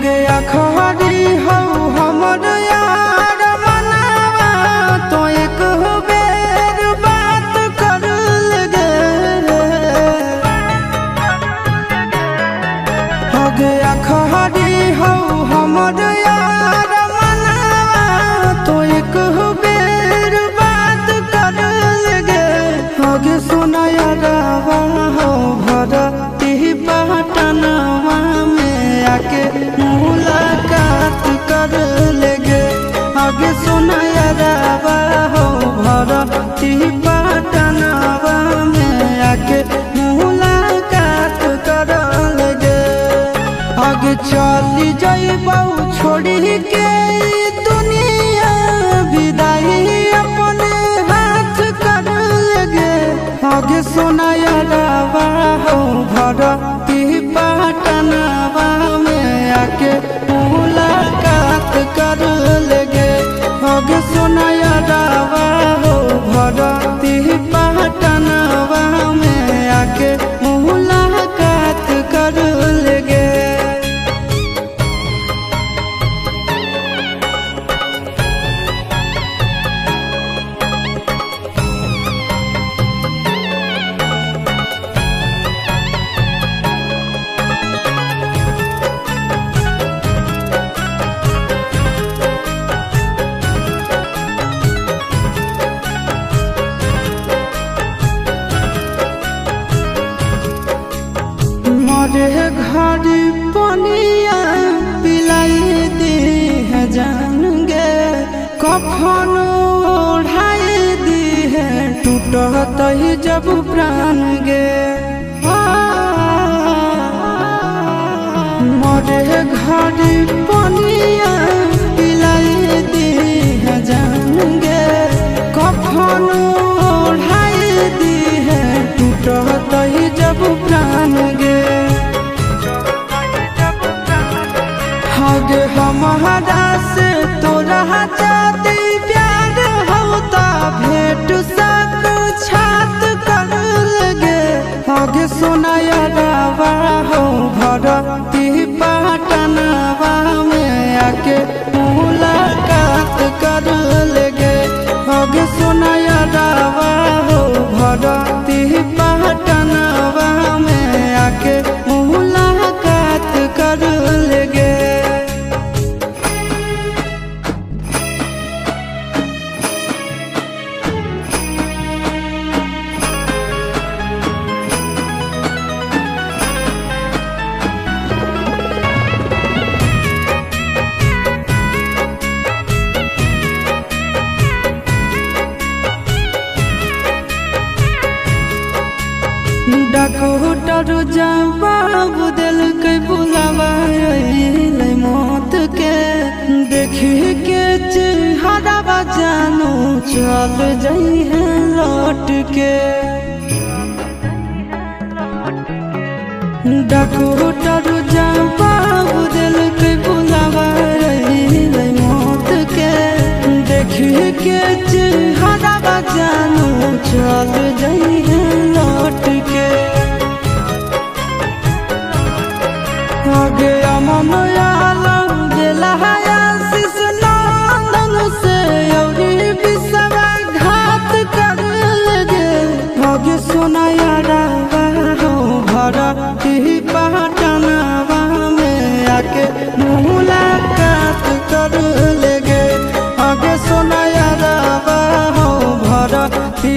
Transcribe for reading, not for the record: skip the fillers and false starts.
गया खरी हो हमर यार मनावा तो एक बेर बात कर लगे हो गया खरी हो हमर यार मनावा तो एक बेर बात कर लगे हो गे सोना यारावा हो भरती पटनवा में आके मुलाकात कर लेगे आगे सोना यारावा हो भरती पटनवा में आके मुलाकात कर लेगे आगे चली जाइबौ छोड़ी के दुनिया विदाई अपने हाथ कर लेगे आगे सोना यारावा हो भरती पटनवा में आके मुलाकात कर लेगे आगे सोना यारावा हो भरती पटनवा में आके मुलाकात कर लेगे। मरे घर पनिया पिलाई दी है जान गे कफन ओढ़ाई दी है टूटत ही जब प्राण गे मरे घर पनिया पिलाई दी है जान गे कफन ओढ़ाई दी है टूटत ही जब प्राण गे आगे हमारा से तोरा जाती प्यार होता भेंट साक्षात कर लगे आगे सोना यारावा हो भरती पटनवा में आके मुलाकात कर लेगे आगे सोना यारावा हो भरती पटनवा में आके मुलाकात कर लेगे। डॉक्टर जवाब दिल के बुलावा मौत के देखी के चेहरा जानू चल जाई है लौट के डॉक्टर जवाब दिल के बुलावा मौत के देखी के चेहरा जानू चल जाई है लौट के आगे अमन आलम गेला आशीष नंदन से औरी विश्वासघात कर लगे आगे सोना यारावा हो भरती पटनवा में आके मुलाकात कर लेगे आगे सोना यारावा हो भरती